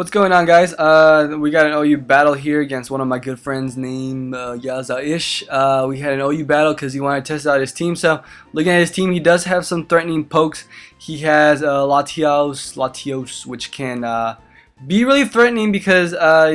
What's going on, guys? We got an OU battle here against one of my good friends named Yowzaish. We had an OU battle because he wanted to test out his team. So, looking at his team, he does have some threatening pokes. He has Latios, which can be really threatening because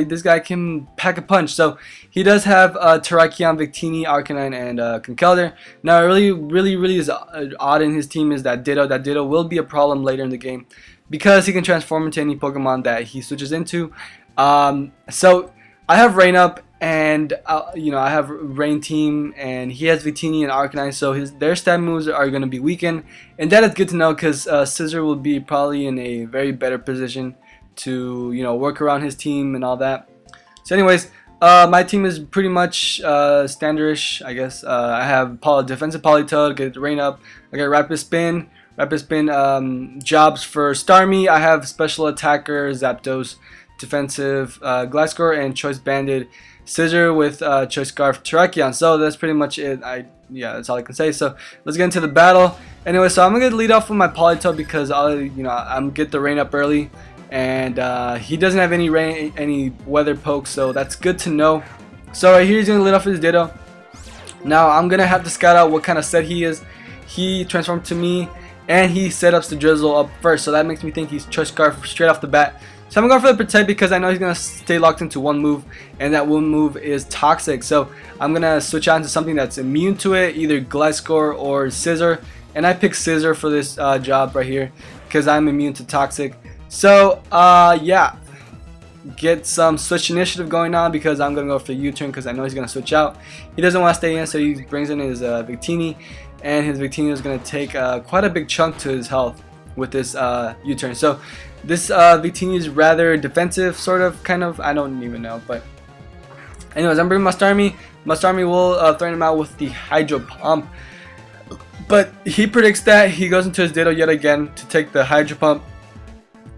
this guy can pack a punch. So, he does have Terrakion, Victini, Arcanine, and Conkeldurr. Now, really is odd in his team is that Ditto. That Ditto will be a problem later in the game, because he can transform into any Pokemon that he switches into. So I have Rain up, and I have Rain Team, and he has Victini and Arcanine, so their stat moves are going to be weakened, and that is good to know because Scizor will be probably in a very better position to work around his team and all that. So anyways, my team is pretty much standardish, I guess. I have defensive Politoed, get Rain up. I got Rapid Spin jobs for Starmie. I have special attacker Zapdos, defensive Gliscor, and choice banded Scizor with choice scarf Terrakion. So that's pretty much it. That's all I can say. So let's get into the battle. Anyway, so I'm gonna lead off with my Politoed because I'm get the Rain up early, and he doesn't have any weather pokes, so that's good to know. So right here he's gonna lead off his Ditto. Now I'm gonna have to scout out what kind of set he is. He transformed to me, and he set up the Drizzle up first, so that makes me think he's Choice Scarf straight off the bat. So I'm going for the Protect because I know he's going to stay locked into one move, and that one move is Toxic. So I'm going to switch out into something that's immune to it, either Gliscor or Scizor. And I picked Scizor for this job right here because I'm immune to Toxic. So yeah, get some switch initiative going on because I'm going to go for the U-turn because I know he's going to switch out. He doesn't want to stay in, so he brings in his Victini. And his Victini is going to take quite a big chunk to his health with this U-turn. So this Victini is rather defensive, sort of, kind of. I don't even know. But anyways, I'm bringing my Starmie. My Starmie will threaten him out with the Hydro Pump. But he predicts that he goes into his Ditto yet again to take the Hydro Pump.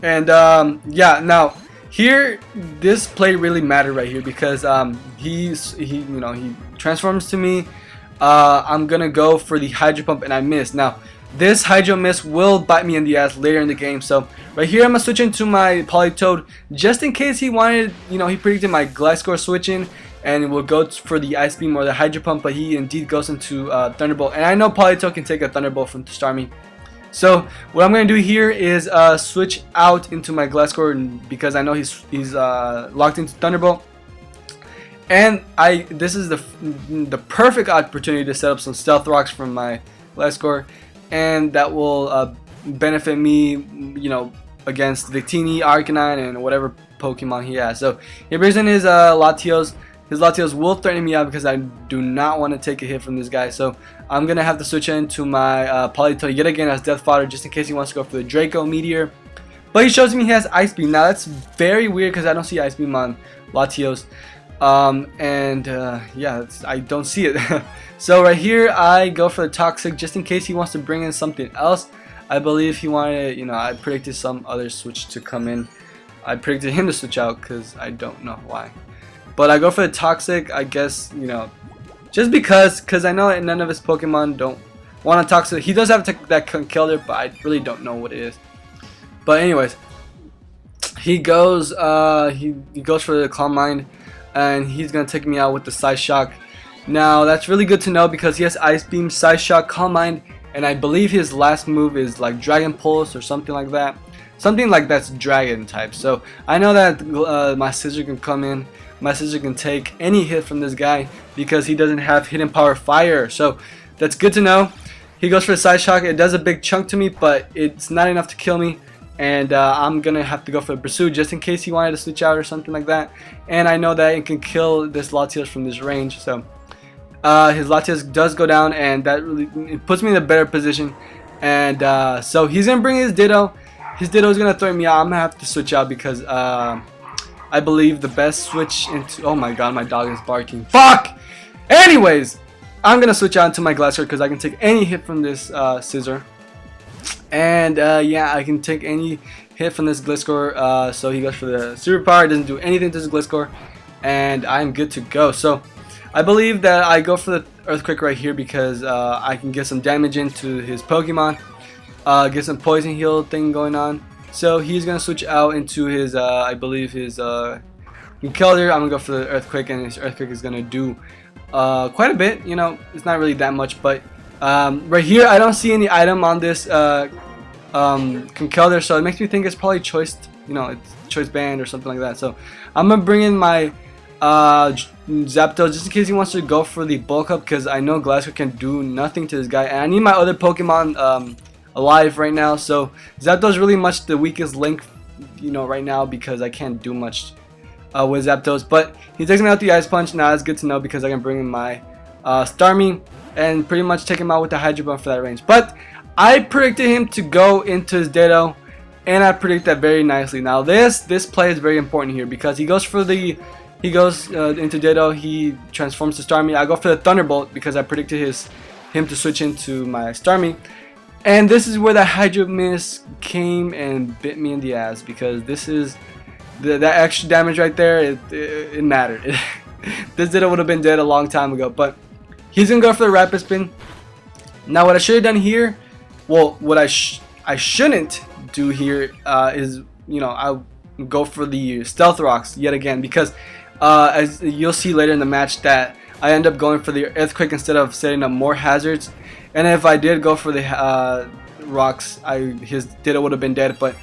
And yeah, now here this play really mattered right here because he transforms to me. I'm gonna go for the Hydro Pump, and I miss. Now this Hydro Miss will bite me in the ass later in the game, so right here I'm gonna switch into my Politoed just in case he wanted, he predicted my Gliscor switching and will go for the Ice Beam or the Hydro Pump, but he indeed goes into Thunderbolt, and I know Politoed can take a Thunderbolt from Starmie. So what I'm gonna do here is switch out into my Gliscor because I know he's locked into Thunderbolt. And this is the perfect opportunity to set up some Stealth Rocks from my Gliscor, and that will benefit me, against Victini, Arcanine, and whatever Pokemon he has. So he brings in his Latios. His Latios will threaten me out because I do not want to take a hit from this guy. So I'm gonna have to switch into my Politoed yet again as Death Fodder, just in case he wants to go for the Draco Meteor. But he shows me he has Ice Beam. Now that's very weird because I don't see Ice Beam on Latios. Yeah, I don't see it. So right here I go for the Toxic just in case he wants to bring in something else. I believe he wanted, I predicted some other switch to come in. I predicted him to switch out because I don't know why. But I go for the Toxic, I guess, just because I know none of his Pokemon don't want a Toxic. He does have that Conkeldurr, but I really don't know what it is. But anyways, he goes he goes for the Calm Mind, and he's gonna take me out with the Side Shock. Now that's really good to know because he has Ice Beam, Side Shock, Calm Mind, and I believe his last move is like Dragon Pulse or something like that. Something like that's Dragon type. So I know that my Scizor can come in. My Scizor can take any hit from this guy because he doesn't have Hidden Power Fire. So that's good to know. He goes for the Side Shock. It does a big chunk to me, but it's not enough to kill me. And I'm gonna have to go for the Pursuit just in case he wanted to switch out or something like that. And I know that it can kill this Latios from this range, so his Latios does go down, and that really puts me in a better position. And so he's gonna bring his Ditto. His Ditto is gonna throw me out. I'm gonna have to switch out because I believe the best switch into. Oh my god, my dog is barking. Fuck. Anyways, I'm gonna switch out into my Gliscor because I can take any hit from this Scizor. And yeah, I can take any hit from this Gliscor. So he goes for the Super Power. It doesn't do anything to this Gliscor, and I'm good to go. So I believe that I go for the Earthquake right here because I can get some damage into his Pokemon, get some Poison Heal thing going on, So he's gonna switch out into his I believe his Conkeldurr. I'm gonna go for the Earthquake, and his Earthquake is gonna do quite a bit. You know, it's not really that much, but right here I don't see any item on this Conkeldurr, so it makes me think it's probably choice, you know, it's choice band or something like that. So I'm gonna bring in my Zapdos just in case he wants to go for the bulk up, because I know Gliscor can do nothing to this guy, and I need my other Pokemon alive right now. So Zapdos is really much the weakest link, you know, right now, because I can't do much with Zapdos. But he takes me out the Ice Punch. Now that's good to know, because I can bring in my Starmie and pretty much take him out with the Hydro Bump for that range. But I predicted him to go into his Ditto, and I predict that very nicely. Now this play is very important here, because he goes for the into Ditto, he transforms to Starmie. I go for the Thunderbolt because I predicted him to switch into my Starmie. And this is where that Hydro Miss came and bit me in the ass, because this is that extra damage right there. It mattered. This Ditto would have been dead a long time ago, but he's gonna go for the Rapid Spin. Now what I should have done here, well, what I shouldn't do here is, you know, I'll go for the Stealth Rocks yet again, because as you'll see later in the match that I end up going for the Earthquake instead of setting up more hazards. And if I did go for the rocks, his Ditto would have been dead. But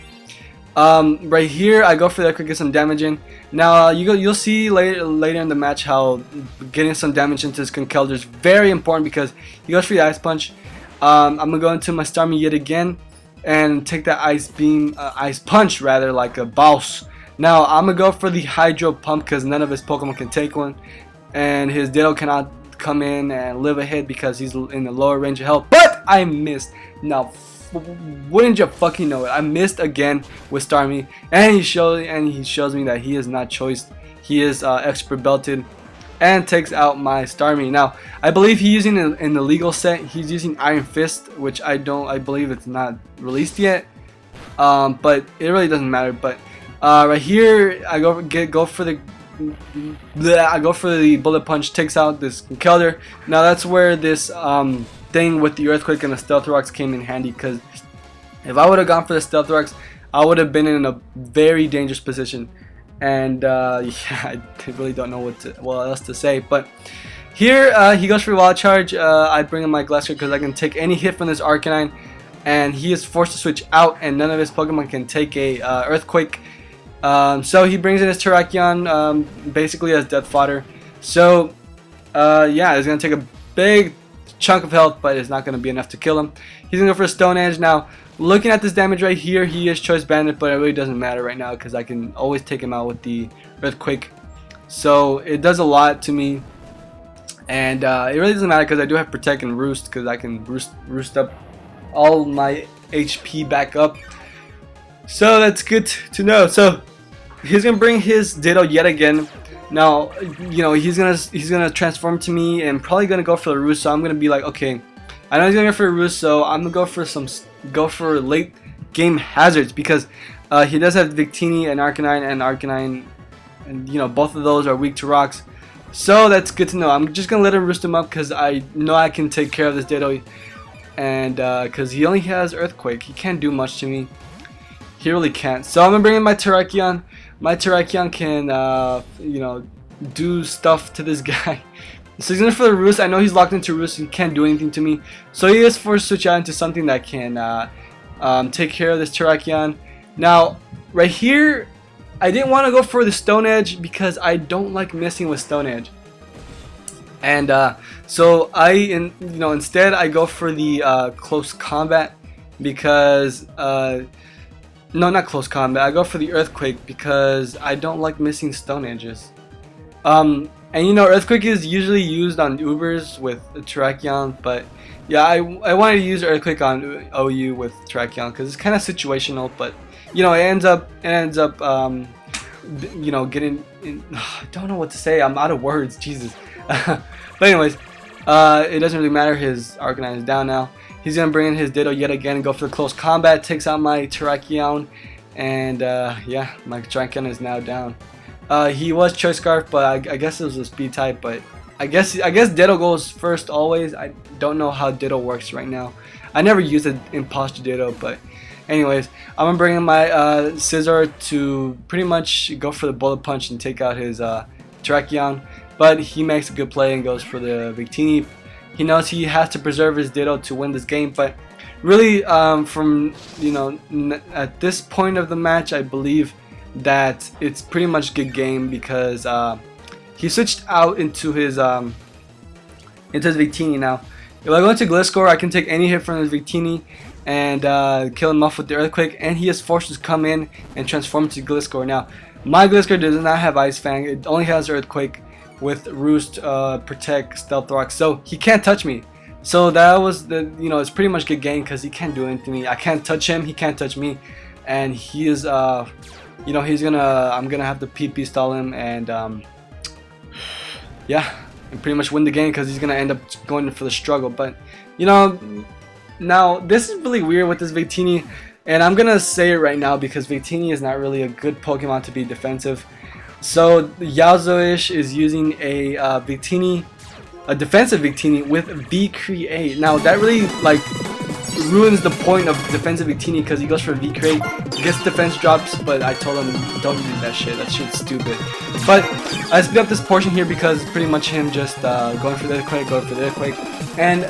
right here I go for the Earthquake, get some damage in. Now you'll see later in the match how getting some damage into his Conkeldurr is very important, because he goes for the Ice Punch. I'm gonna go into my Starmie yet again and take that Ice Beam, Ice Punch rather, like a boss. Now I'm gonna go for the Hydro Pump, because none of his Pokemon can take one, and his Ditto cannot come in and live a hit because he's in the lower range of health. But I missed. Now wouldn't you fucking know it, I missed again with Starmie, and he shows me that he is not choiced. He is expert belted, and takes out my Starmie. Now I believe he's using in the legal set, he's using Iron Fist, which I believe it's not released yet, but it really doesn't matter. But right here I go for the Bullet Punch, takes out this Conkeldurr. Now that's where this thing with the Earthquake and the Stealth Rocks came in handy, because if I would have gone for the Stealth Rocks, I would have been in a very dangerous position. And yeah, I really don't know what else to say. But here he goes for Wild Charge. I bring in my Gliscor because I can take any hit from this Arcanine, and he is forced to switch out, and none of his Pokemon can take a Earthquake. So he brings in his Terrakion basically as death fodder. So yeah, it's gonna take a big chunk of health, but it's not gonna be enough to kill him. He's gonna go for a Stone Edge. Now looking at this damage right here, he is choice banded, but it really doesn't matter right now because I can always take him out with the Earthquake. So it does a lot to me, and it really doesn't matter because I do have Protect and Roost, because I can roost up all my HP back up. So that's good to know. So he's gonna bring his Ditto yet again. Now you know he's gonna transform to me and probably gonna go for the Roost. So I'm gonna be like, okay, I know he's gonna go for a Roost, so I'm gonna go for late game hazards, because he does have Victini and Arcanine, and you know both of those are weak to rocks. So that's good to know. I'm just gonna let him roost him up because I know I can take care of this Ditto, and because he only has Earthquake, he can't do much to me. He really can't. So I'm gonna bring in my Terrakion. My Terrakion can you know, do stuff to this guy. So he's going for the Roost. I know he's locked into Roost. He can't do anything to me. So he is forced to switch out into something that can take care of this Terrakion. Now, right here, I didn't want to go for the Stone Edge because I don't like messing with Stone Edge. And so instead I go for the Close Combat, because no, not Close Combat. I go for the Earthquake because I don't like missing Stone Edges. And you know, Earthquake is usually used on Ubers with Terrakion, but yeah, I wanted to use Earthquake on OU with Terrakion because it's kind of situational. But you know, it ends up you know, getting in, I don't know what to say. I'm out of words. Jesus. But anyways, it doesn't really matter. His Arcanine is down now. He's gonna bring in his Ditto yet again and go for the Close Combat. Takes out my Terrakion, and yeah, my Terrakion is now down. He was Choice Scarf, but I guess it was a speed type. But I guess Ditto goes first always. I don't know how Ditto works right now. I never used an Imposter Ditto, but Anyways, I'm gonna bring in my Scissor to pretty much go for the bullet punch and take out his Terrakion, but he makes a good play and goes for the Victini. He knows he has to preserve his Ditto to win this game, but really, from at this point of the match, I believe that it's pretty much good game because he switched out into his Victini now. If I go into Gliscor, I can take any hit from his Victini and kill him off with the Earthquake, and he is forced to come in and transform into Gliscor. Now, my Gliscor does not have Ice Fang, it only has Earthquake with Roost, Protect, Stealth Rock, so he can't touch me. So that was it's pretty much good game because he can't do anything to me. I can't touch him, he can't touch me, and he is, I'm gonna have to PP stall him, and yeah, and pretty much win the game because he's gonna end up going for the struggle. But now this is really weird with this Victini, and I'm gonna say it right now because Victini is not really a good Pokemon to be defensive. So Yowzaish is using a Victini, a defensive Victini with V-Create. Now that really ruins the point of defensive Victini because he goes for V-Create, gets defense drops, but I told him don't use that shit. That shit's stupid. But I speed up this portion here because it's pretty much him just going for the earthquake, and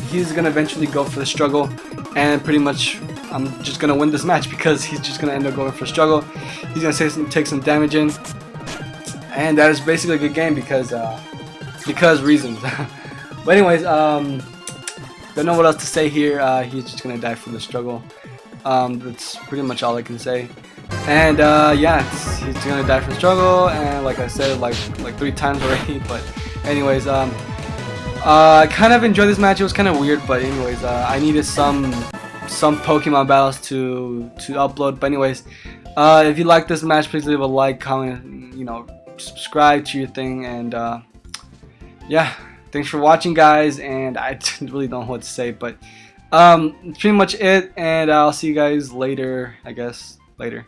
he's gonna eventually go for the struggle, and pretty much I'm just gonna win this match because he's just gonna end up going for struggle. He's gonna take some damage in, and that is basically a good game because reasons. But anyways, don't know what else to say here. He's just gonna die from the struggle. That's pretty much all I can say. And yeah, he's gonna die from the struggle, and like I said, like 3 times already. But anyways, I kind of enjoyed this match. It was kind of weird, but anyways, I needed some Pokemon battles to upload. But anyways, if you like this match, please leave a like, comment, subscribe to your thing, and yeah, thanks for watching, guys. And I really don't know what to say, but that's pretty much it, and I'll see you guys later, I guess. Later.